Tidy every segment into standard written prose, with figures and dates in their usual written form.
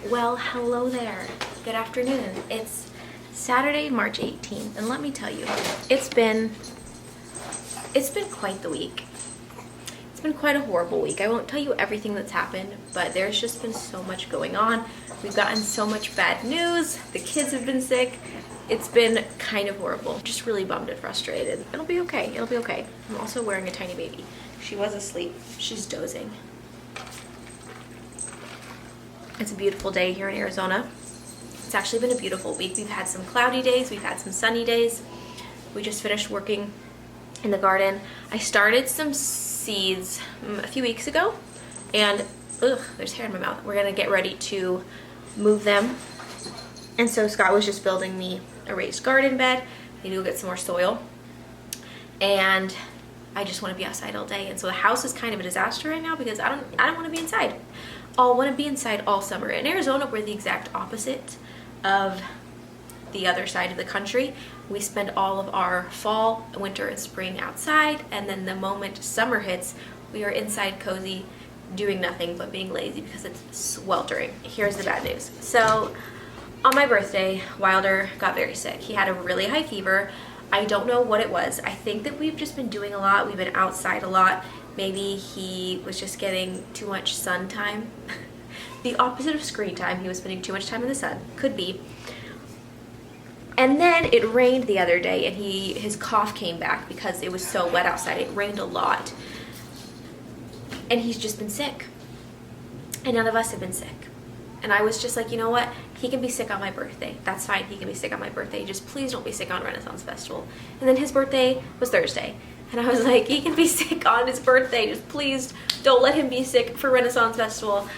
Well, hello there. Good afternoon. It's Saturday, March 18th, and let me tell you, it's been quite the week. It's been quite a horrible week. I won't tell you everything that's happened, but there's just been so much going on. We've gotten so much bad news. The kids have been sick. It's been kind of horrible. Just really bummed and frustrated. It'll be okay. It'll be okay. I'm also wearing a tiny baby. She was asleep. She's dozing. It's a beautiful day here in Arizona. It's actually been a beautiful week. We've had some cloudy days, we've had some sunny days. We just finished working in the garden. I started some seeds a few weeks ago, and there's hair in my mouth. We're gonna get ready to move them. And so Scott was just building me a raised garden bed. I need to go get some more soil. And I just want to be outside all day. And so the house is kind of a disaster right now because I don't want to be inside. I'll want to be inside all summer. In Arizona, we're the exact opposite of the other side of the country. We spend all of our fall, winter, and spring outside, and then the moment summer hits, we are inside cozy, doing nothing but being lazy because it's sweltering. Here's the bad news. So on my birthday, Wilder got very sick. He had a really high fever. I don't know what it was. I think that we've just been doing a lot. We've been outside a lot. Maybe he was just getting too much sun time. The opposite of screen time. He was spending too much time in the sun. Could be. And then it rained the other day, and his cough came back because it was so wet outside. It rained a lot. And he's just been sick. And none of us have been sick. And I was just like, you know what? He can be sick on my birthday. That's fine. He can be sick on my birthday. Just please don't be sick on Renaissance Festival. And then his birthday was Thursday. And I was like, he can be sick on his birthday. Just please don't let him be sick for Renaissance Festival.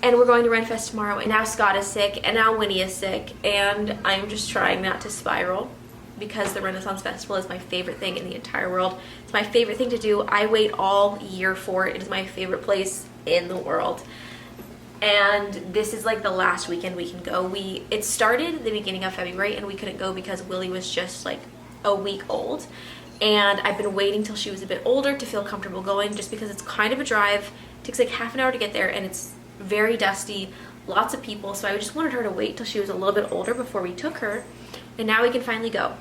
And we're going to RenFest tomorrow. And now Scott is sick. And now Winnie is sick. And I'm just trying not to spiral because the Renaissance Festival is my favorite thing in the entire world. It's my favorite thing to do. I wait all year for it. It is my favorite place in the world. And this is like the last weekend we can go. It started the beginning of February and we couldn't go because Willie was just like a week old. And I've been waiting till she was a bit older to feel comfortable going just because it's kind of a drive. It takes like half an hour to get there and it's very dusty, lots of people. So I just wanted her to wait till she was a little bit older before we took her. And now we can finally go.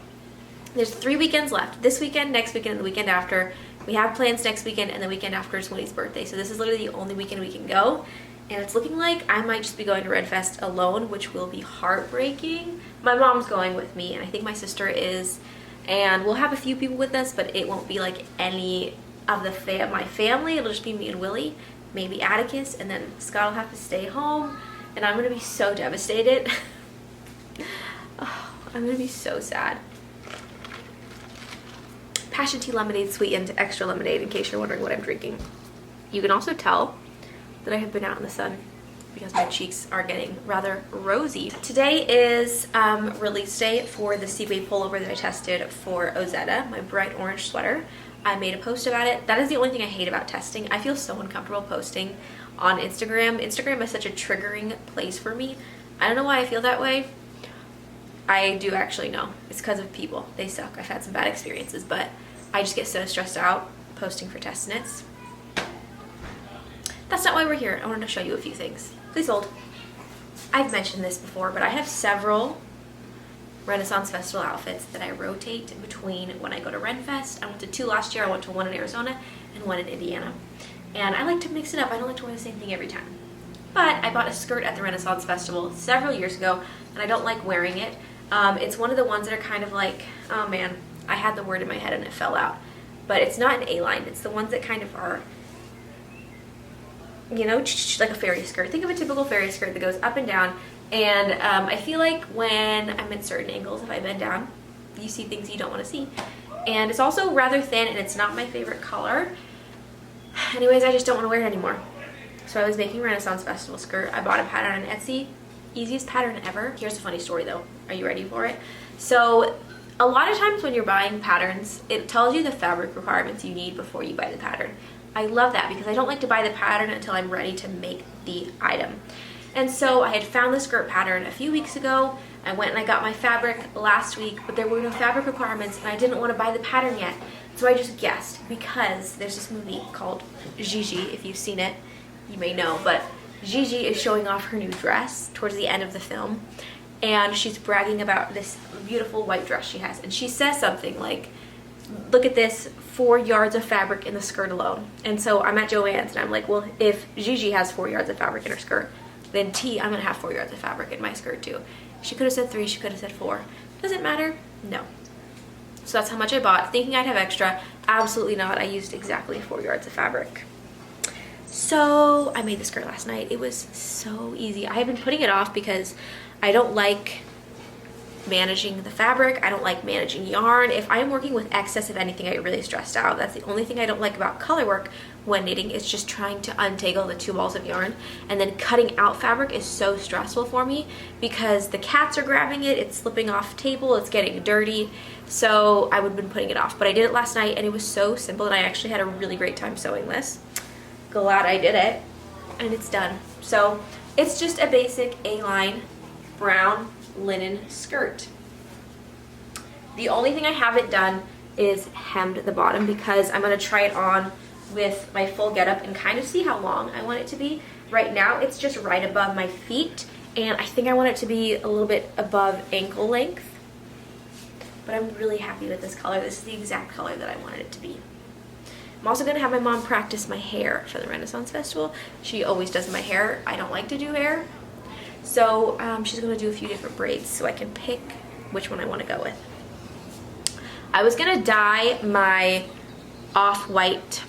There's 3 weekends left. This weekend, next weekend, and the weekend after. We have plans next weekend and the weekend after is Winnie's birthday. So this is literally the only weekend we can go. And it's looking like I might just be going to RenFest alone, which will be heartbreaking. My mom's going with me, and I think my sister is. And we'll have a few people with us, but it won't be like any of my family. It'll just be me and Willie, maybe Atticus, and then Scott will have to stay home. And I'm going to be so devastated. Oh, I'm going to be so sad. Passion tea lemonade sweetened extra lemonade, in case you're wondering what I'm drinking. You can also tell that I have been out in the sun because my cheeks are getting rather rosy. Today is release day for the Seaway pullover that I tested for Ozetta, my bright orange sweater. I made a post about it. That is the only thing I hate about testing. I feel so uncomfortable posting on Instagram. Instagram is such a triggering place for me. I don't know why I feel that way. I do actually know. It's because of people. They suck. I've had some bad experiences, but I just get so stressed out posting for test knits. That's not why we're here. I wanted to show you a few things. Please hold. I've mentioned this before, but I have several Renaissance Festival outfits that I rotate between when I go to RenFest. I went to 2 last year. I went to 1 in Arizona and 1 in Indiana. And I like to mix it up. I don't like to wear the same thing every time. But I bought a skirt at the Renaissance Festival several years ago, and I don't like wearing it. It's one of the ones that are kind of like, oh man, I had the word in my head and it fell out. But it's not an A-line. It's the ones that kind of are, you know, like a fairy skirt. Think of a typical fairy skirt that goes up and down. And I feel like when I'm at certain angles, if I bend down, you see things you don't want to see. And it's also rather thin and it's not my favorite color. Anyways, I just don't want to wear it anymore. So I was making a Renaissance Festival skirt. I bought a pattern on Etsy. Easiest pattern ever. Here's a funny story though. Are you ready for it? So a lot of times when you're buying patterns, it tells you the fabric requirements you need before you buy the pattern. I love that because I don't like to buy the pattern until I'm ready to make the item. And so I had found the skirt pattern a few weeks ago. I went and I got my fabric last week, but there were no fabric requirements and I didn't want to buy the pattern yet. So I just guessed because there's this movie called Gigi. If you've seen it, you may know, but Gigi is showing off her new dress towards the end of the film, and she's bragging about this beautiful white dress she has, and she says something like, look at this, 4 yards of fabric in the skirt alone. And so I'm at Joann's and I'm like, well, if Gigi has 4 yards of fabric in her skirt, then I'm gonna have 4 yards of fabric in my skirt too. She could have said 3, she could have said 4. Does it matter? No. So that's how much I bought, thinking I'd have extra. Absolutely not. I used exactly 4 yards of fabric. So I made the skirt last night. It was so easy. I have been putting it off because I don't like managing the fabric. I don't like managing yarn. If I'm working with excess of anything, I get really stressed out. That's the only thing I don't like about color work when knitting, is just trying to untangle the 2 balls of yarn. And then cutting out fabric is so stressful for me because the cats are grabbing it, it's slipping off table, it's getting dirty. So I would have been putting it off, but I did it last night and it was so simple, and I actually had a really great time sewing this. Glad I did it, and it's done. So it's just a basic A-line brown linen skirt. The only thing I haven't done is hemmed the bottom, because I'm going to try it on with my full getup and kind of see how long I want it to be. Right now it's just right above my feet, and I think I want it to be a little bit above ankle length, but I'm really happy with this color. This is the exact color that I wanted it to be. I'm also going to have my mom practice my hair for the Renaissance Festival. She always does my hair. I don't like to do hair. So she's going to do a few different braids so I can pick which one I want to go with. I was going to dye my off-white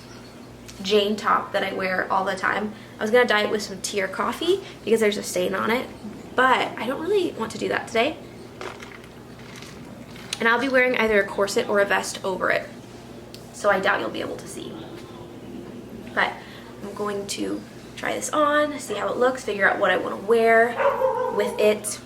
Jane top that I wear all the time. I was going to dye it with some tea or coffee because there's a stain on it, but I don't really want to do that today. And I'll be wearing either a corset or a vest over it, so I doubt you'll be able to see. But I'm going to try this on, see how it looks, figure out what I want to wear with it,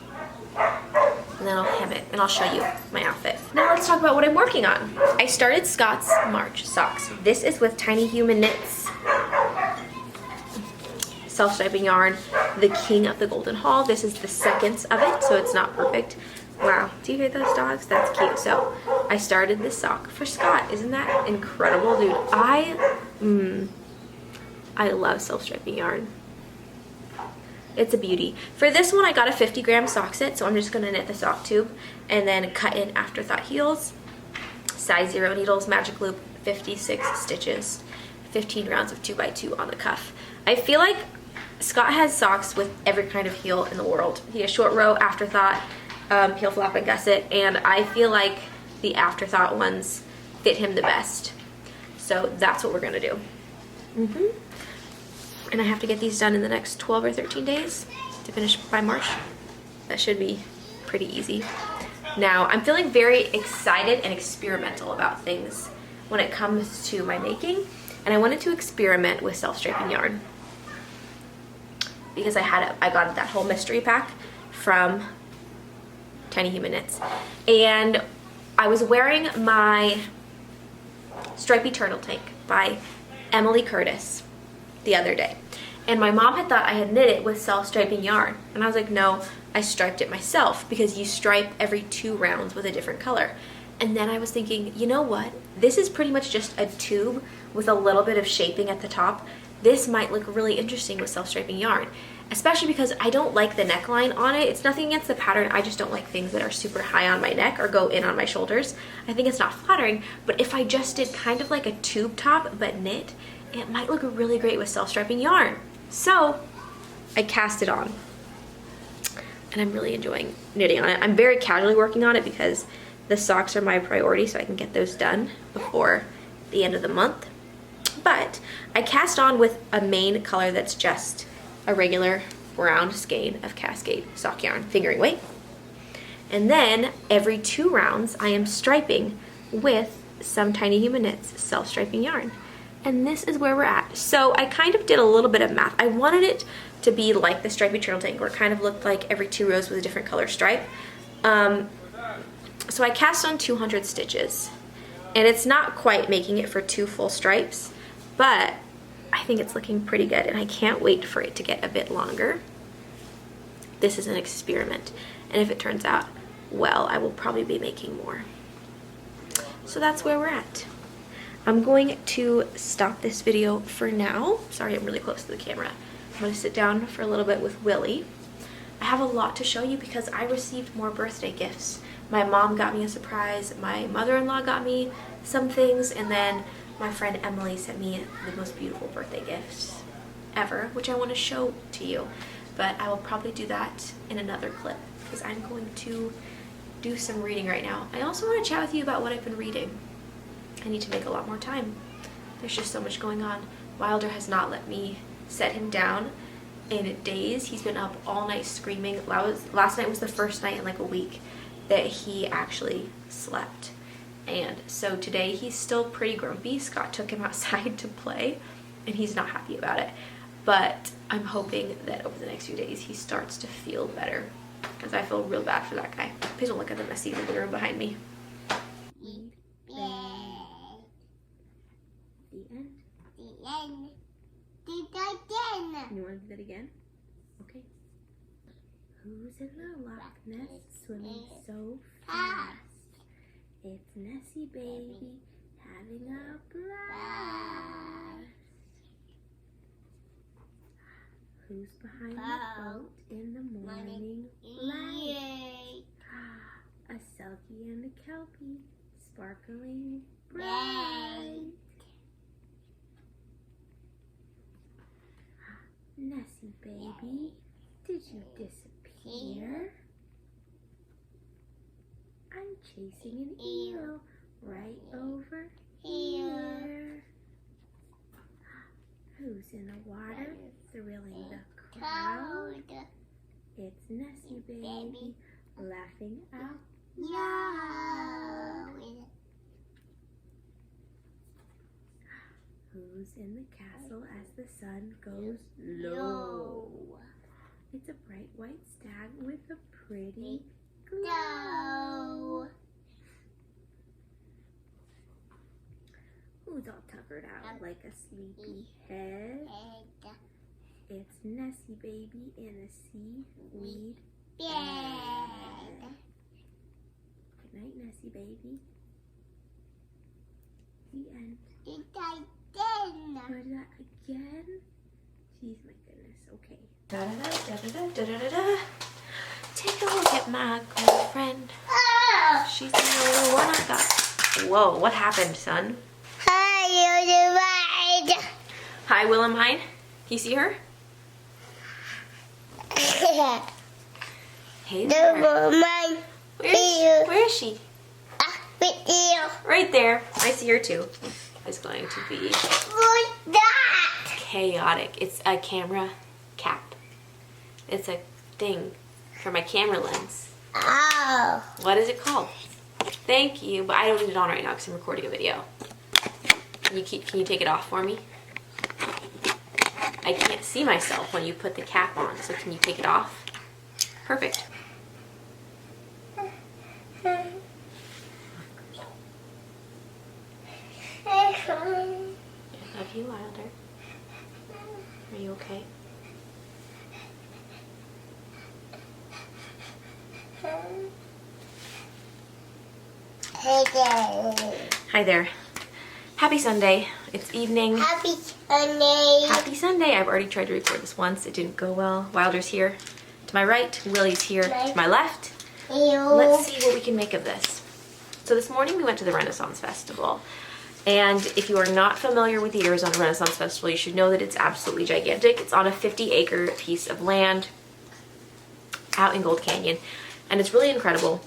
and then I'll hem it and I'll show you my outfit. Now let's talk about what I'm working on. I started Scott's March socks. This is with Tiny Human Knits self-striping yarn, the King of the Golden Hall. This is the second of it, so it's not perfect. Wow, do you hear those dogs? That's cute. So I started this sock for Scott. Isn't that incredible, dude? I love self-striping yarn. It's a beauty. For this one, I got a 50-gram sock set, so I'm just going to knit the sock tube and then cut in Afterthought heels, size 0 needles, magic loop, 56 stitches, 15 rounds of 2x2 on the cuff. I feel like Scott has socks with every kind of heel in the world. He has short row, Afterthought, heel flap, and gusset, and I feel like the Afterthought ones fit him the best. So that's what we're going to do. And I have to get these done in the next 12 or 13 days to finish by March. That should be pretty easy. Now, I'm feeling very excited and experimental about things when it comes to my making, and I wanted to experiment with self-striping yarn because I got that whole mystery pack from Tiny Human Knits, and I was wearing my Stripey Turtle Tank by Emily Curtis the other day, and my mom had thought I had knit it with self-striping yarn, and I was like, no, I striped it myself, because you stripe every 2 rounds with a different color. And then I was thinking, you know what, this is pretty much just a tube with a little bit of shaping at the top. This might look really interesting with self-striping yarn, especially because I don't like the neckline on it. It's nothing against the pattern, I just don't like things that are super high on my neck or go in on my shoulders. I think it's not flattering, but if I just did kind of like a tube top but knit, it might look really great with self-striping yarn. So I cast it on, and I'm really enjoying knitting on it. I'm very casually working on it because the socks are my priority, so I can get those done before the end of the month. But I cast on with a main color that's just a regular brown skein of Cascade sock yarn, fingering weight. And then every 2 rounds I am striping with some Tiny Human Knits self-striping yarn. And this is where we're at. So I kind of did a little bit of math. I wanted it to be like the Stripey Turtle Tank, where it kind of looked like every 2 rows was a different color stripe. So I cast on 200 stitches, and it's not quite making it for 2 full stripes, but I think it's looking pretty good, and I can't wait for it to get a bit longer. This is an experiment, and if it turns out well, I will probably be making more. So that's where we're at. I'm going to stop this video for now. Sorry, I'm really close to the camera. I'm gonna sit down for a little bit with Willie. I have a lot to show you because I received more birthday gifts. My mom got me a surprise, my mother-in-law got me some things, and then my friend Emily sent me the most beautiful birthday gifts ever, which I want to show to you. But I will probably do that in another clip because I'm going to do some reading right now. I also want to chat with you about what I've been reading. I need to make a lot more time. There's just so much going on. Wilder has not let me set him down in days. He's been up all night screaming. Last night was the first night in like a week that he actually slept. And so today he's still pretty grumpy. Scott took him outside to play and he's not happy about it. But I'm hoping that over the next few days he starts to feel better because I feel real bad for that guy. Please don't look at the messy living room behind me. The end. The end. Do that again. You want to do that again? Okay. Who's in the Loch Ness swimming so fast? It's Nessie baby having a blast. Who's behind the boat in the morning light? A Selkie and a Kelpie sparkling bright. Nessie baby, did you disappear? I'm chasing an eel right over here. Who's in the water thrilling the crowd? It's Nessie baby laughing out loud. Who's in the castle as the sun goes low? It's a bright white stag with a pretty glow. Who's all tuckered out like a sleepy head? It's Nessie baby in a seaweed bed. Good night, Nessie baby. The end. Do that again. Do that again? Jeez, my goodness. Okay. Da da da da da da da da. Take a look at my girlfriend. She's the only one I got. Whoa, what happened, son? Hi, you're right. Hi, Willemine. You see her? Hey there. Where is she? Right there. I see her too. It's going to be What's that? chaotic. It's a camera cap. It's a thing for my camera lens. Oh. What is it called? Thank you, but I don't need it on right now because I'm recording a video. Can you take it off for me? I can't see myself when you put the cap on, so can you take it off? Perfect. I love you, Wilder. Are you okay? Hey there. Hi there. Happy Sunday. It's evening. Happy Sunday. Happy Sunday. I've already tried to record this once. It didn't go well. Wilder's here to my right. Willie's here to my left. Let's see what we can make of this. So this morning we went to the Renaissance Festival. And if you are not familiar with the Arizona Renaissance Festival, you should know that it's absolutely gigantic. It's on a 50-acre piece of land out in Gold Canyon. And it's really incredible.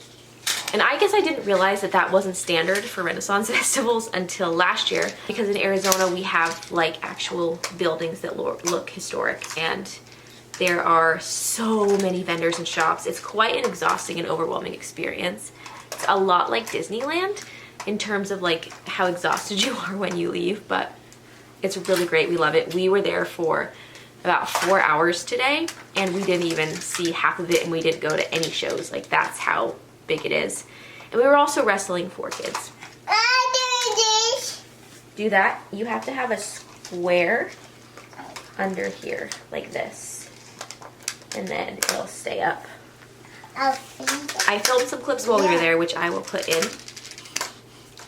And I guess I didn't realize that that wasn't standard for Renaissance festivals until last year. Because in Arizona we have like actual buildings that look historic. And there are so many vendors and shops. It's quite an exhausting and overwhelming experience. It's a lot like Disneyland in terms of like how exhausted you are when you leave, but it's really great. We love it. We were there for about 4 hours today and we didn't even see half of it, and we didn't go to any shows. Like, that's how big it is. And we were also wrestling 4 kids. I do this. Do that. You have to have a square under here like this, and then it'll stay up. I filmed some clips while we were there, which I will put in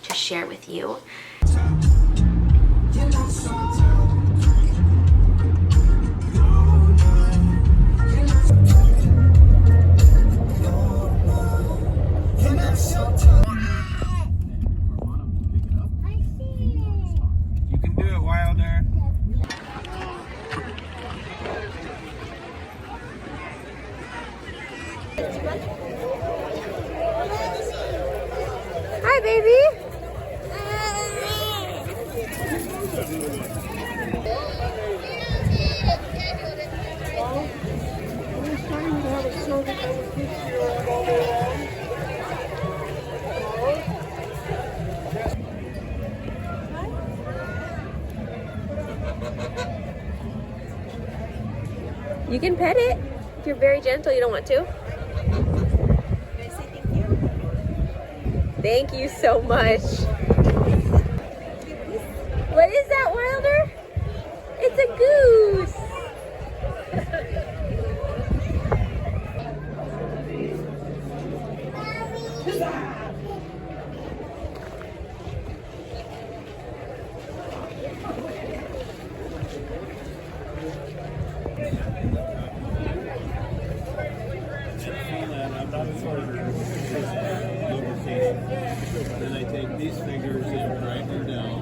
to share with you. Hi, baby. You can pet it. If you're very gentle, you don't want to. Thank you so much. What is that, Wilder? It's a goose. Then I take these figures and write them down.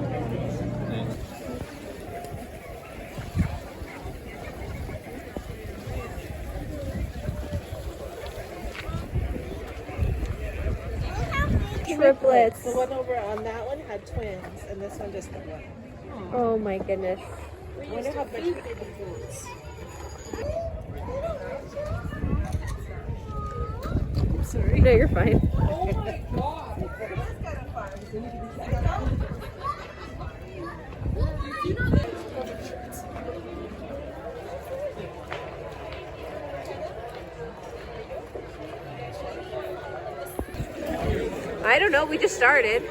Triplets. The one over on that one had twins, and this one just got one. Oh my goodness. I wonder how much they did foods. Sorry. No, you're fine. I don't know, we just started.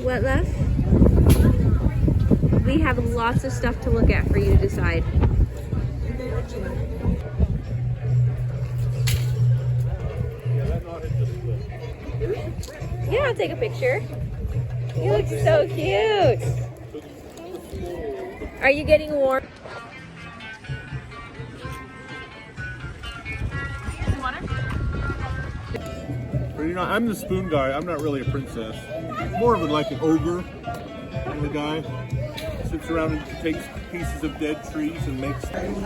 What, love? We have lots of stuff to look at for you to decide. Yeah, I'll take a picture. You look so cute. Are you getting warm? You know, I'm the spoon guy. I'm not really a princess. More of like an ogre kind of guy. Sits around and takes pieces of dead trees and makes things.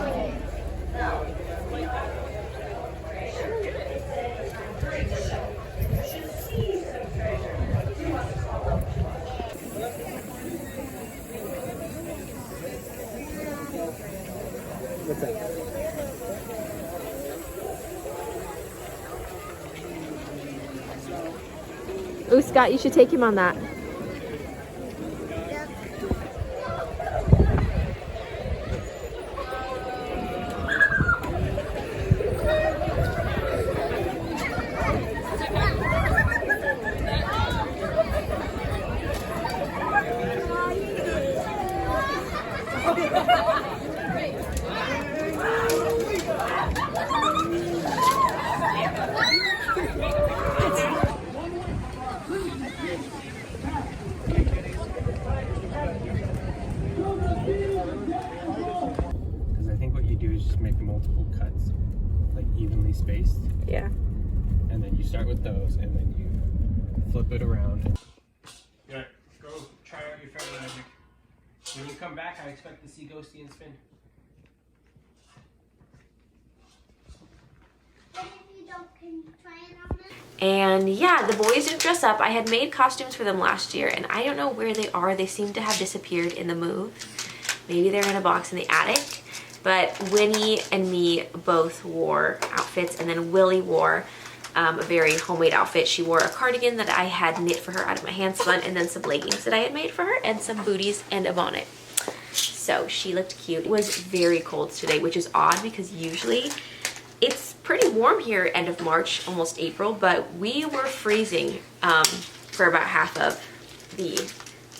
What's that? Ooh, Scott, you should take him on that. Because I think what you do is just make multiple cuts, like evenly spaced, Yeah. and then you start with those, and then you flip it around. Yeah, go try out your fairy magic. When you come back, I expect to see Ghosty and Spin. And if you don't, can you try it on this? And yeah, the boys didn't dress up. I had made costumes for them last year, and I don't know where they are. They seem to have disappeared in the move. Maybe they're in a box in the attic. But Winnie and me both wore outfits, and then Willie wore a very homemade outfit. She wore a cardigan that I had knit for her out of my hand spun, and then some leggings that I had made for her, and some booties and a bonnet. So she looked cute. It was very cold today, which is odd because usually it's pretty warm here end of March, almost April, but we were freezing for about half of the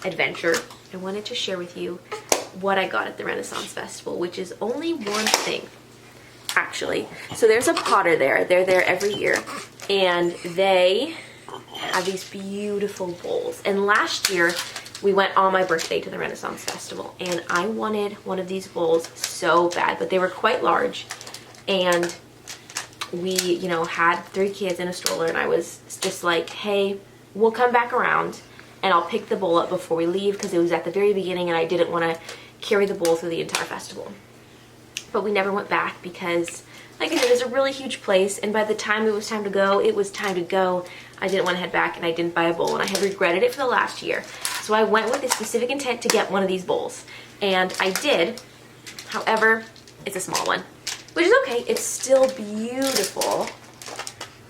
adventure. I wanted to share with you what I got at the Renaissance Festival, which is only one thing, actually. So there's a Potter there. They're there every year, and they have these beautiful bowls. And last year, we went on my birthday to the Renaissance Festival, and I wanted one of these bowls so bad, but they were quite large, and we, you know, had 3 kids in a stroller, and I was just like, hey, we'll come back around and I'll pick the bowl up before we leave, because it was at the very beginning and I didn't want to carry the bowl through the entire festival. But we never went back because, like I said, it's a really huge place, and by the time it was time to go, it was time to go. I didn't want to head back, and I didn't buy a bowl, and I had regretted it for the last year. So I went with a specific intent to get one of these bowls, and I did. However, it's a small one, which is okay. It's still beautiful,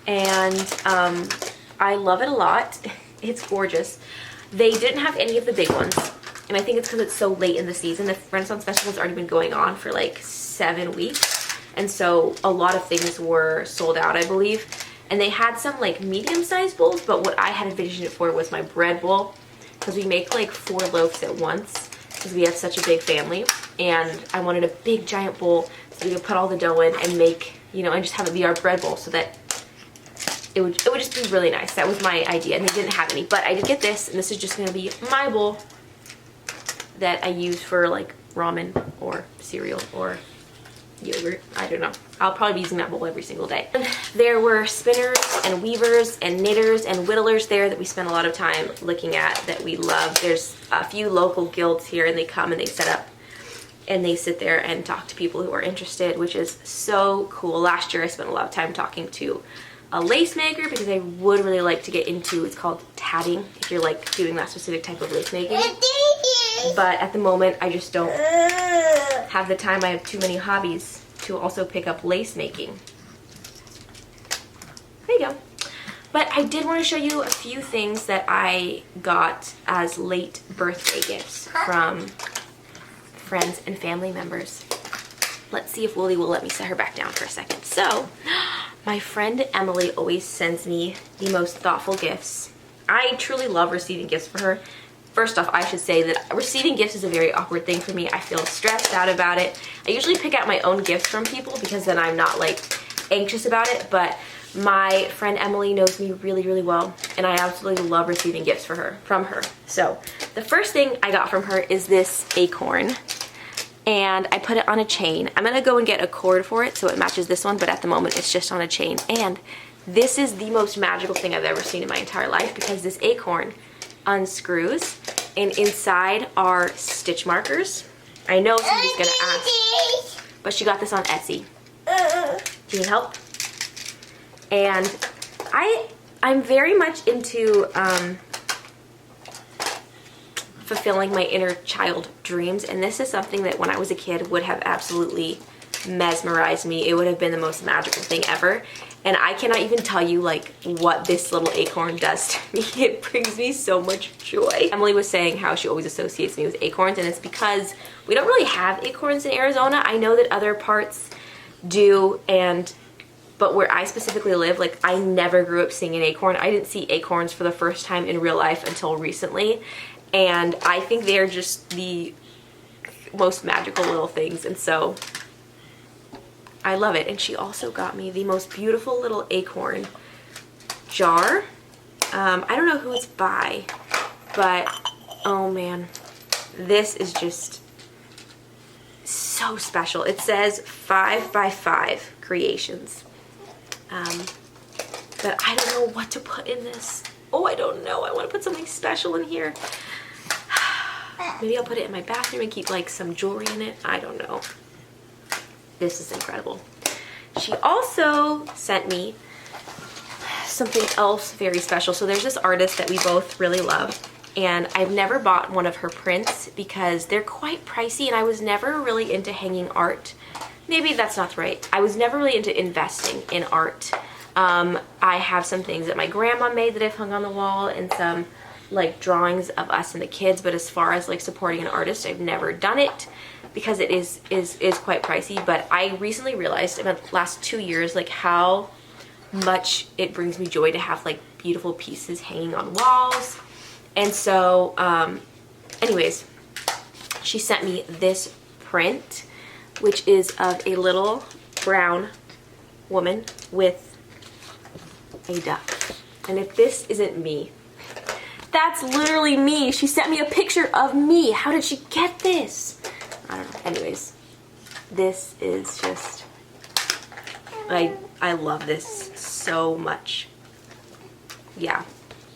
and I love it a lot. It's gorgeous. They didn't have any of the big ones, and I think it's because it's so late in the season. The Renaissance Festival has already been going on for like 7 weeks, and so a lot of things were sold out, I believe. And they had some like medium-sized bowls, but what I had envisioned it for was my bread bowl, because we make like 4 loaves at once because we have such a big family, and I wanted a big giant bowl so we could put all the dough in and make, you know, and just have it be our bread bowl, so that it would just be really nice. That was my idea, and they didn't have any, but I did get this, and this is just going to be my bowl that I use for like ramen or cereal or yogurt. I don't know. I'll probably be using that bowl every single day. There were spinners and weavers and knitters and whittlers there that we spent a lot of time looking at that we love. There's a few local guilds here, and they come and they set up and they sit there and talk to people who are interested, which is so cool. Last year I spent a lot of time talking to a lace maker because I would really like to get into, it's called tatting, if you're like doing that specific type of lace making. But at the moment I just don't have the time. I have too many hobbies to also pick up lace making. There you go. But I did want to show you a few things that I got as late birthday gifts from friends and family members. Let's see if Willie will let me set her back down for a second. So, my friend Emily always sends me the most thoughtful gifts. I truly love receiving gifts for her. First off, I should say that receiving gifts is a very awkward thing for me. I feel stressed out about it. I usually pick out my own gifts from people because then I'm not like anxious about it, but my friend Emily knows me really, really well, and I absolutely love receiving gifts from her. So the first thing I got from her is this acorn, and I put it on a chain. I'm gonna go and get a cord for it so it matches this one, but at the moment it's just on a chain. And this is the most magical thing I've ever seen in my entire life, because this acorn unscrews, and inside are stitch markers. I know somebody's gonna ask, but she got this on Etsy. Do you need help? And I'm very much into fulfilling my inner child dreams, and this is something that when I was a kid would have absolutely mesmerized me. It would have been the most magical thing ever, and I cannot even tell you like what this little acorn does to me. It brings me so much joy. Emily was saying how she always associates me with acorns, and it's because we don't really have acorns in Arizona. I know that other parts do, but where I specifically live, like, I never grew up seeing an acorn. I didn't see acorns for the first time in real life until recently, and I think they are just the most magical little things, and so I love it. And she also got me the most beautiful little acorn jar. I don't know who it's by, but oh man, this is just so special. It says 5x5 creations. But I don't know what to put in this. Oh, I don't know. I want to put something special in here. Maybe I'll put it in my bathroom and keep like some jewelry in it. I don't know. This is incredible. She also sent me something else very special. So there's this artist that we both really love, and I've never bought one of her prints because they're quite pricey, and I was never really into hanging art. Maybe that's not right. I was never really into investing in art. I have some things that my grandma made that I've hung on the wall, and some like drawings of us and the kids, but as far as like supporting an artist, I've never done it because it is quite pricey. But I recently realized in the last 2 years like how much it brings me joy to have like beautiful pieces hanging on walls. And so anyways, she sent me this print, which is of a little brown woman with a duck. And if this isn't me, that's literally me. She sent me a picture of me. How did she get this? I don't know. Anyways, this is just, I love this so much. Yeah,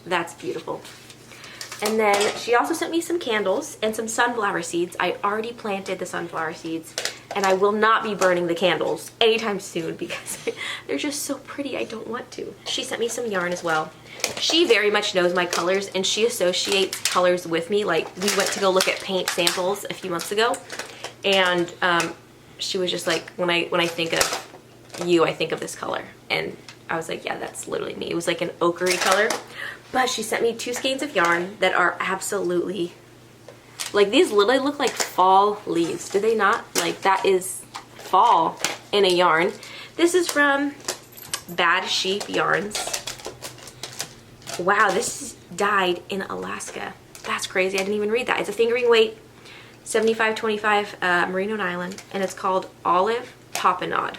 that's beautiful. And then she also sent me some candles and some sunflower seeds. I already planted the sunflower seeds, and I will not be burning the candles anytime soon because they're just so pretty. I don't want to. She sent me some yarn as well. She very much knows my colors, and she associates colors with me. Like, we went to go look at paint samples a few months ago, and she was just like, when I think of you, I think of this color. And I was like, yeah, that's literally me. It was like an ochre color. But she sent me 2 skeins of yarn that are absolutely, like, these literally look like fall leaves. Do they not? Like, that is fall in a yarn. This is from Bad Sheep Yarns. Wow, this is dyed in Alaska. That's crazy. I didn't even read that. It's a fingering weight, 75-25 merino nylon, and it's called Olive Topinade.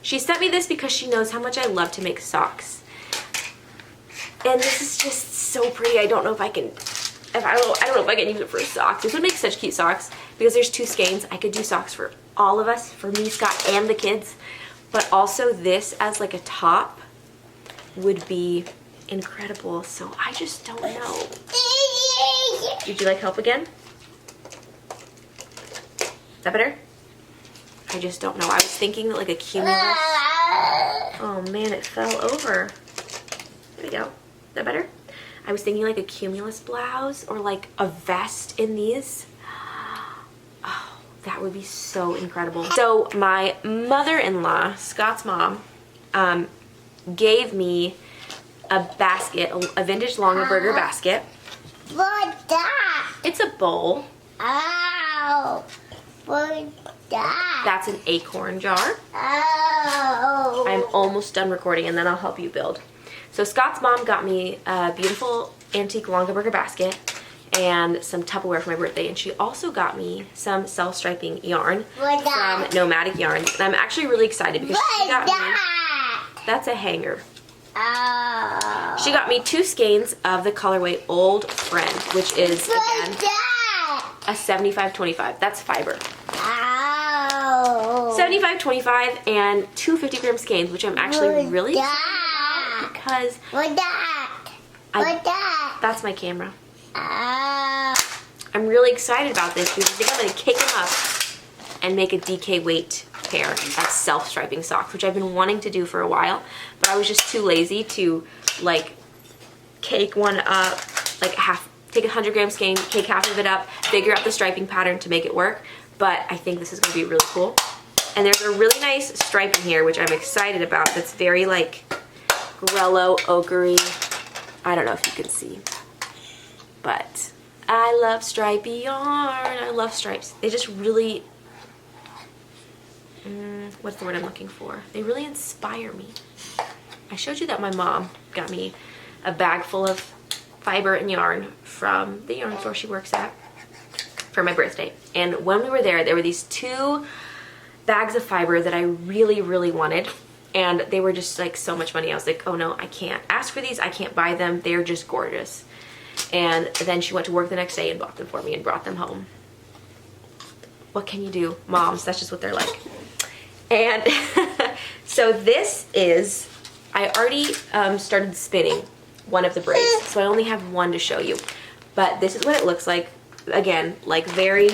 She sent me this because she knows how much I love to make socks. And this is just so pretty. I don't know if I can, I don't know if I can use it for socks. This would make such cute socks because there's 2 skeins. I could do socks for all of us, for me, Scott, and the kids. But also this as like a top would be incredible. So I just don't know. Did you like help again? Is that better? I just don't know. I was thinking like a cumulus. Oh man, it fell over. There we go. Is that better? I was thinking like a cumulus blouse or like a vest in these. Oh, that would be so incredible. So my mother-in-law, Scott's mom, gave me a basket, a vintage Longaberger basket. What's that? It's a bowl. Ow. What's that? That's an acorn jar. Ow. I'm almost done recording and then I'll help you build. So Scott's mom got me a beautiful antique Longaberger basket and some Tupperware for my birthday, and she also got me some self-striping yarn from Nomadic Yarns. And I'm actually really excited because she got me, that's a hanger. Ow. She got me 2 skeins of the colorway Old Friend, which is again a 75-25. That's fiber. Ow. 75-25 and 2 50-gram skeins, which I'm actually really excited about because What's that? What's that? that's my camera. Ow. I'm really excited about this because I think I'm going to kick them up and make a DK weight pair of self-striping socks, which I've been wanting to do for a while, but I was just too lazy to like cake one up, like take a 100-gram skein, cake half of it up, figure out the striping pattern to make it work. But I think this is going to be really cool. And there's a really nice stripe in here, which I'm excited about. That's very like grello, ochre-y. I don't know if you can see, but I love stripy yarn. I love stripes. They just really, what's the word I'm looking for? They really inspire me. I showed you that my mom got me a bag full of fiber and yarn from the yarn store she works at for my birthday. And when we were there were these 2 bags of fiber that I really, really wanted. And they were just like so much money. I was like, oh no, I can't ask for these. I can't buy them. They're just gorgeous. And then she went to work the next day and bought them for me and brought them home. What can you do? Moms, that's just what they're like. And so this is, I already started spinning one of the braids. So I only have one to show you. But this is what it looks like. Again, like very,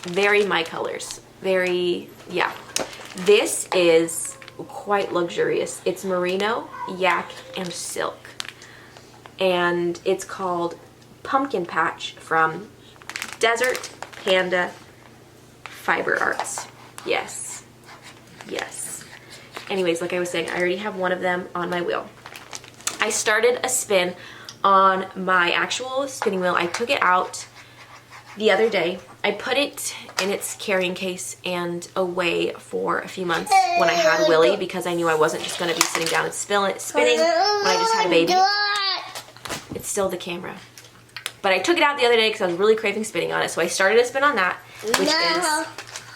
very my colors. Very, yeah. This is quite luxurious. It's merino, yak, and silk. And it's called Pumpkin Patch from Desert Panda Fiber Arts. Yes. Yes. Anyways, like I was saying, I already have one of them on my wheel. I started a spin on my actual spinning wheel. I took it out the other day. I put it in its carrying case and away for a few months when I had Willie, because I knew I wasn't just going to be sitting down and spinning when I just had a baby. It's still the camera. But I took it out the other day because I was really craving spinning on it. So I started a spin on that, which is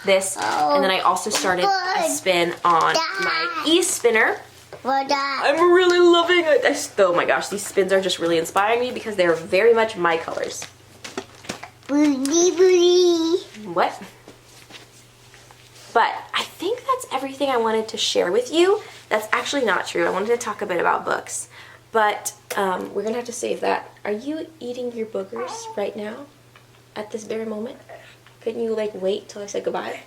this. And then I also started a spin on my e-spinner. I'm really loving it. Oh my gosh, these spins are just really inspiring me because they're very much my colors. What? But I think that's everything I wanted to share with you. That's actually not true. I wanted to talk a bit about books. But we're gonna have to save that. Are you eating your boogers right now? At this very moment? Couldn't you like wait till I said goodbye?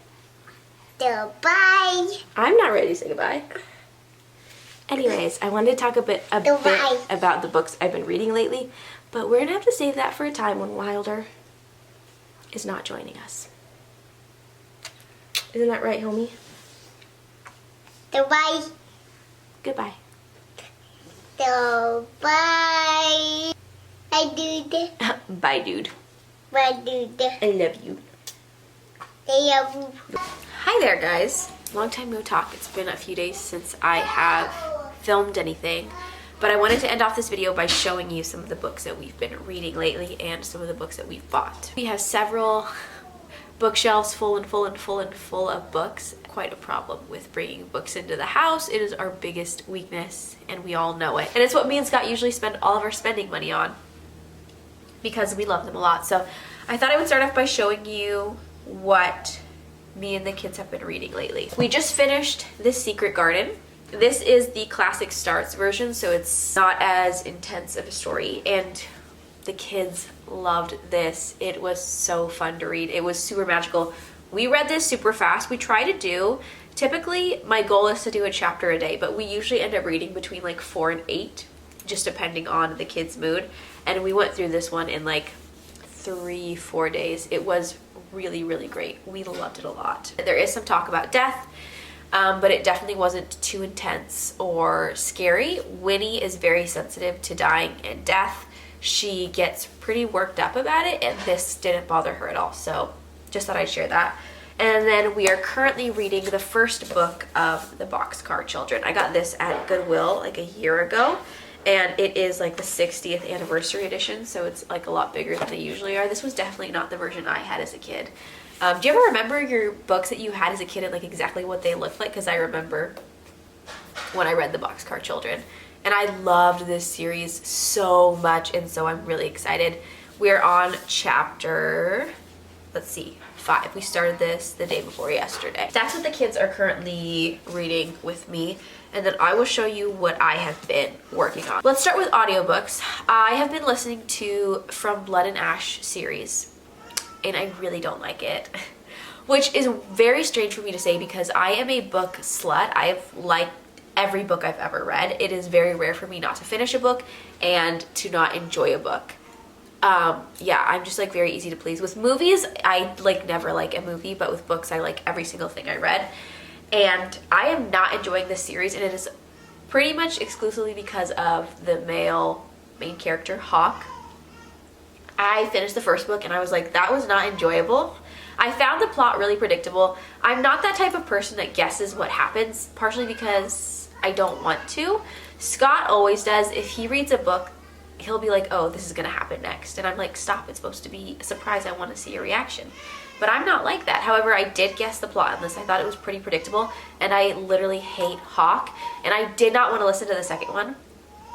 Goodbye. I'm not ready to say goodbye. Anyways, I wanted to talk a bit about the books I've been reading lately, but we're gonna have to save that for a time when Wilder is not joining us. Isn't that right, homie? Goodbye. Goodbye. Goodbye. I do this. Bye, dude. I do this. I love you. I love you. Hi there, guys. Long time no talk. It's been a few days since I have filmed anything, but I wanted to end off this video by showing you some of the books that we've been reading lately and some of the books that we've bought. We have several bookshelves full of books. Quite a problem with bringing books into the house. It is our biggest weakness, and we all know it. And it's what me and Scott usually spend all of our spending money on because we love them a lot. So I thought I would start off by showing you what me and the kids have been reading lately. We just finished The Secret Garden. This is the Classic Starts version, so it's not as intense of a story, and the kids loved this. It was so fun to read. It was super magical. We read this super fast. We try to do, typically my goal is to do a chapter a day, but we usually end up reading between like 4 and 8, just depending on the kids' mood. And we went through this one in like 3-4 days. It was really, really great. We loved it a lot. There is some talk about death, but it definitely wasn't too intense or scary. Winnie is very sensitive to dying and death. She gets pretty worked up about it, and this didn't bother her at all. So just thought I'd share that. And then we are currently reading the first book of The Boxcar Children. I got this at Goodwill like a year ago, and it is like the 60th anniversary edition, so it's like a lot bigger than they usually are. This was definitely not the version I had as a kid. Do you ever remember your books that you had as a kid and like exactly what they looked like? Because I remember when I read The Boxcar Children, and I loved this series so much, and so I'm really excited. We're on chapter, let's see, 5. We started this the day before yesterday. That's what the kids are currently reading with me, and then I will show you what I have been working on. Let's start with audiobooks. I have been listening to From Blood and Ash series, and I really don't like it, which is very strange for me to say because I am a book slut. I have liked every book I've ever read. It is very rare for me not to finish a book and to not enjoy a book. Yeah, I'm just like very easy to please. With movies, I like never like a movie, but with books, I like every single thing I read. And I am not enjoying this series, and it is pretty much exclusively because of the male main character, Hawk. I finished the first book and I was like, that was not enjoyable. I found the plot really predictable. I'm not that type of person that guesses what happens, partially because I don't want to. Scott always does. If he reads a book, he'll be like, oh, this is gonna happen next. And I'm like, stop, it's supposed to be a surprise. I wanna see your reaction. But I'm not like that. However, I did guess the plot on this. I thought it was pretty predictable, and I literally hate Hawk. And I did not wanna listen to the second one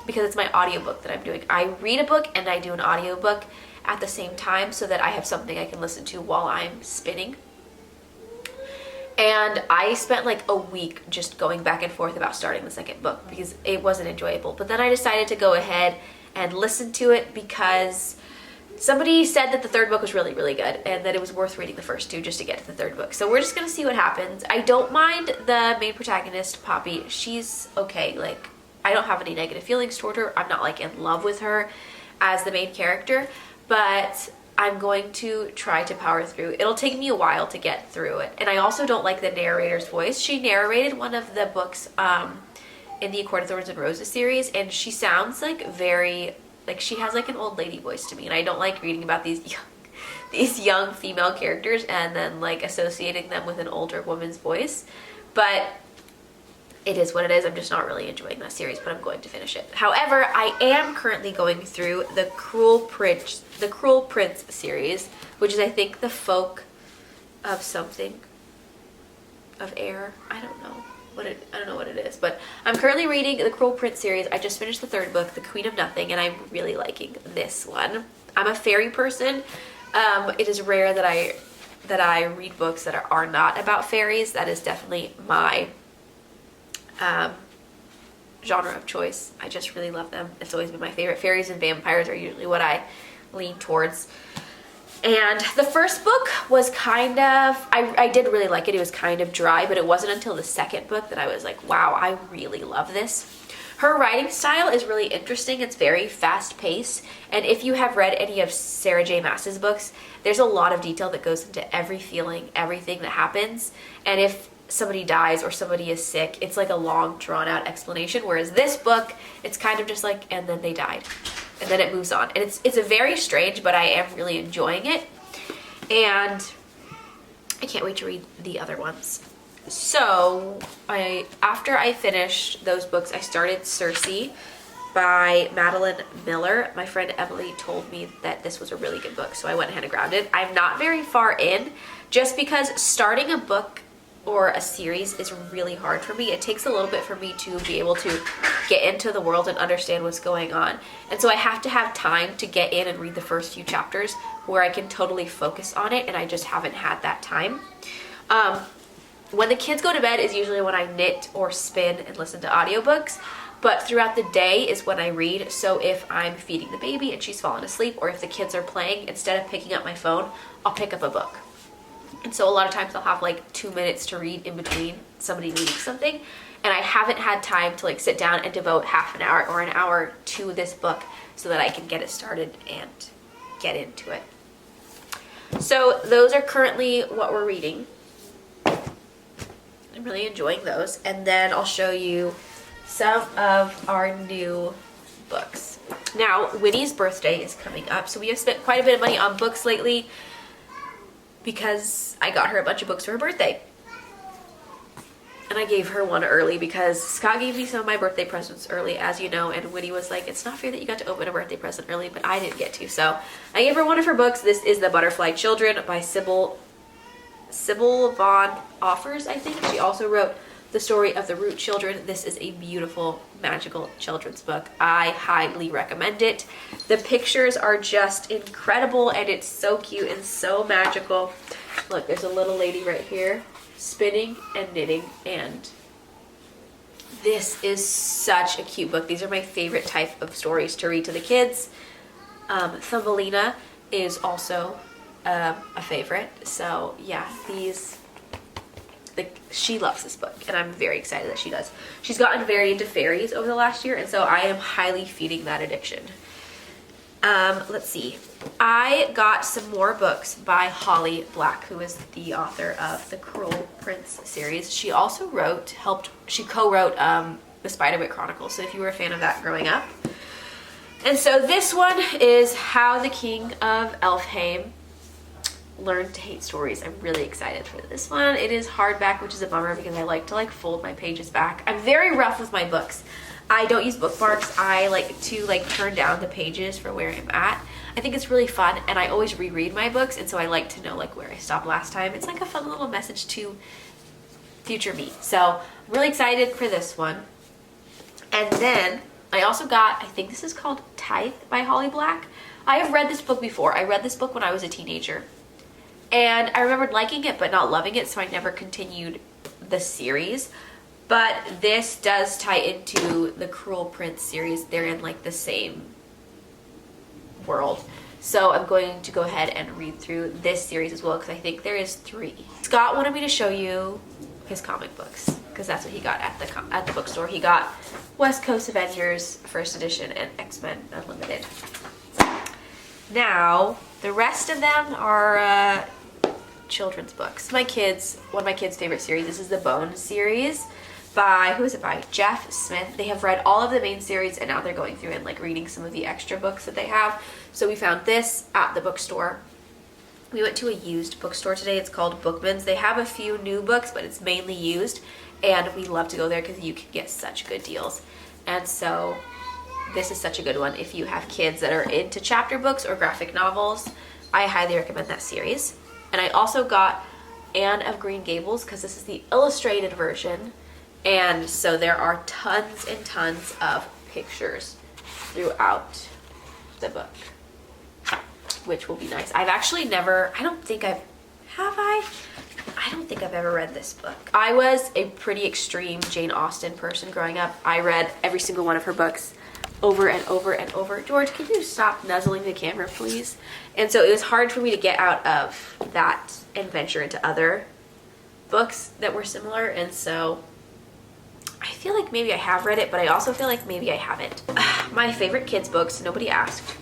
because it's my audiobook that I'm doing. I read a book and I do an audiobook at the same time so that I have something I can listen to while I'm spinning. And I spent like a week just going back and forth about starting the second book because it wasn't enjoyable. But then I decided to go ahead and listen to it because somebody said that the third book was really, really good and that it was worth reading the first two just to get to the third book. So we're just gonna see what happens. I don't mind the main protagonist, Poppy. She's okay. Like, I don't have any negative feelings toward her. I'm not like in love with her as the main character, but I'm going to try to power through. It'll take me a while to get through it. And I also don't like the narrator's voice. She narrated one of the books in the A Court of Thorns and Roses series, and she sounds like very, like she has like an old lady voice to me, and I don't like reading about these young female characters and then like associating them with an older woman's voice. But it is what it is. I'm just not really enjoying that series, but I'm going to finish it. However, I am currently going through the Cruel Prince series, which is, I think, the folk of something, of air. I don't know what it is, but I'm currently reading the Cruel Prince series. I just finished the third book, The Queen of Nothing, and I'm really liking this one. I'm a fairy person. It is rare that I read books that are not about fairies. That is definitely my genre of choice. I just really love them. It's always been my favorite. Fairies and vampires are usually what I lean towards. And the first book was kind of, I did really like it. It was kind of dry, but it wasn't until the second book that I was like, wow, I really love this. Her writing style is really interesting. It's very fast paced. And if you have read any of Sarah J. Maas's books, there's a lot of detail that goes into every feeling, everything that happens. And if somebody dies or somebody is sick, it's like a long drawn out explanation. Whereas this book, it's kind of just like, and then they died. And then it moves on. And it's a very strange, but I am really enjoying it. And I can't wait to read the other ones. So after I finished those books, I started Circe by Madeline Miller. My friend Emily told me that this was a really good book, so I went ahead and grabbed it. I'm not very far in, just because starting a book or a series is really hard for me. It takes a little bit for me to be able to get into the world and understand what's going on. And so I have to have time to get in and read the first few chapters where I can totally focus on it, and I just haven't had that time. When the kids go to bed is usually when I knit or spin and listen to audiobooks, but throughout the day is when I read. So if I'm feeding the baby and she's fallen asleep, or if the kids are playing, instead of picking up my phone, I'll pick up a book. And so a lot of times I'll have like 2 minutes to read in between somebody needing something, and I haven't had time to like sit down and devote half an hour or an hour to this book so that I can get it started and get into it. So those are currently what we're reading. I'm really enjoying those, and then I'll show you some of our new books. Now, Winnie's birthday is coming up, so we have spent quite a bit of money on books lately because I got her a bunch of books for her birthday. And I gave her one early because Scott gave me some of my birthday presents early, as you know, and Winnie was like, it's not fair that you got to open a birthday present early, but I didn't get to. So I gave her one of her books. This is The Butterfly Children by Sybil Vaughan Offers, I think. She also wrote The Story of the Root Children. This is a beautiful, magical children's book. I highly recommend it. The pictures are just incredible, and it's so cute and so magical. Look, there's a little lady right here spinning and knitting, and this is such a cute book. These are my favorite type of stories to read to the kids. Thumbelina is also a favorite. So yeah, she loves this book, and I'm very excited that she does. She's gotten very into fairies over the last year, and so I am highly feeding that addiction. Let's see. I got some more books by Holly Black, who is the author of the Cruel Prince series. She also co-wrote the Spiderwick Chronicles, so if you were a fan of that growing up. And so this one is How the King of Elfhame Learned to Hate Stories. I'm really excited for this one. It is hardback, which is a bummer because I like to like fold my pages back. I'm very rough with my books. I don't use bookmarks. I like to like turn down the pages for where I'm at. I think it's really fun, and I always reread my books, and so I like to know like where I stopped last time. It's like a fun little message to future me. So I'm really excited for this one. And then I also got, I think this is called Tithe by Holly Black. I have read this book before. I read this book when I was a teenager, and I remembered liking it but not loving it, so I never continued the series. But this does tie into the Cruel Prince series. They're in like the same world. So I'm going to go ahead and read through this series as well because I think there is 3. Scott wanted me to show you his comic books because that's what he got at the bookstore. He got West Coast Avengers First Edition and X-Men Unlimited. Now, the rest of them are children's books. One of my kids' favorite series. This is the Bone series by, who is it by? Jeff Smith. They have read all of the main series and now they're going through and like reading some of the extra books that they have. So we found this at the bookstore. We went to a used bookstore today. It's called Bookman's. They have a few new books, but it's mainly used. And we love to go there because you can get such good deals. And so this is such a good one. If you have kids that are into chapter books or graphic novels, I highly recommend that series. And I also got Anne of Green Gables because this is the illustrated version. And so there are tons and tons of pictures throughout the book, which will be nice. I've actually never, I don't think I've ever read this book. I was a pretty extreme Jane Austen person growing up. I read every single one of her books over and over and over. George, can you stop nuzzling the camera, please? And so it was hard for me to get out of that and venture into other books that were similar. And so I feel like maybe I have read it, but I also feel like maybe I haven't. My favorite kids books, nobody asked,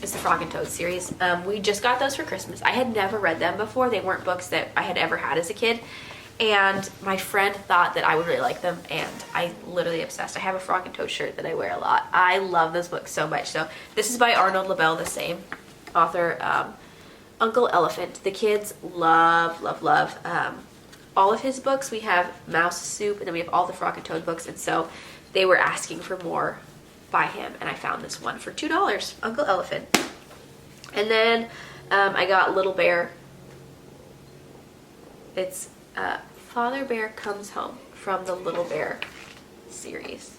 is the Frog and Toad series. We just got those for Christmas. I had never read them before. They weren't books that I had ever had as a kid. And my friend thought that I would really like them, and I literally obsessed. I have a Frog and Toad shirt that I wear a lot. I love those books so much. So this is by Arnold Lebel, the same author. Uncle Elephant. The kids love all of his books. We have Mouse Soup, and then we have all the Frog and Toad books, and so they were asking for more by him, and I found this one for $2, Uncle Elephant. And then I got Little Bear. It's Father Bear Comes Home from the Little Bear series.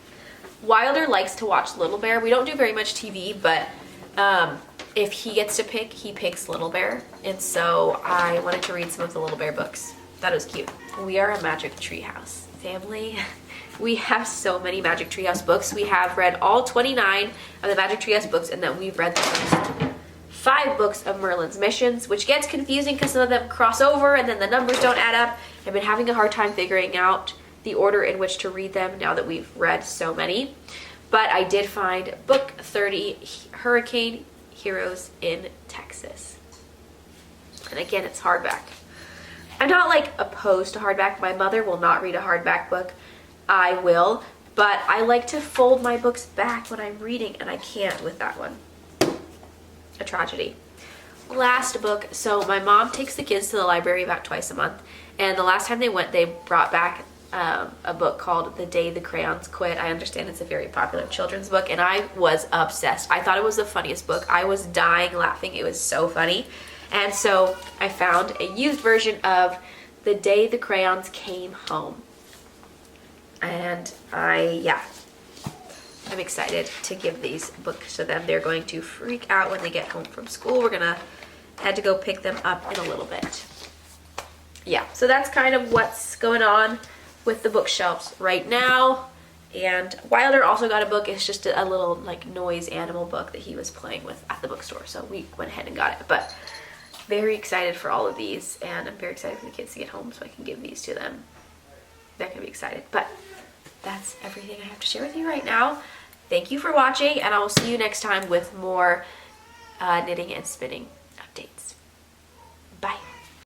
Wilder likes to watch Little Bear. We don't do very much TV, but if he gets to pick, he picks Little Bear, and so I wanted to read some of the Little Bear books. That was cute. We are a Magic Treehouse family. We have so many Magic Treehouse books. We have read all 29 of the Magic Treehouse books, and then we've read the first 5 books of Merlin's Missions, which gets confusing because some of them cross over and then the numbers don't add up. I've been having a hard time figuring out the order in which to read them now that we've read so many. But I did find book 30, Hurricane Heroes in Texas. And again, it's hardback. I'm not like opposed to hardback. My mother will not read a hardback book. I will, but I like to fold my books back when I'm reading, and I can't with that one. A tragedy. Last book. So my mom takes the kids to the library about twice a month, and the last time they went, they brought back a book called The Day the Crayons Quit. I understand it's a very popular children's book, and I was obsessed. I thought it was the funniest book. I was dying laughing. It was so funny. And so I found a used version of The Day the Crayons Came Home. And I'm excited to give these books to them. They're going to freak out when they get home from school. We're gonna head to go pick them up in a little bit. Yeah, so that's kind of what's going on with the bookshelves right now. And Wilder also got a book. It's just a little like noise animal book that he was playing with at the bookstore. So we went ahead and got it. But very excited for all of these, and I'm very excited for the kids to get home so I can give these to them. They're gonna be excited. But that's everything I have to share with you right now. Thank you for watching, and I will see you next time with more knitting and spinning.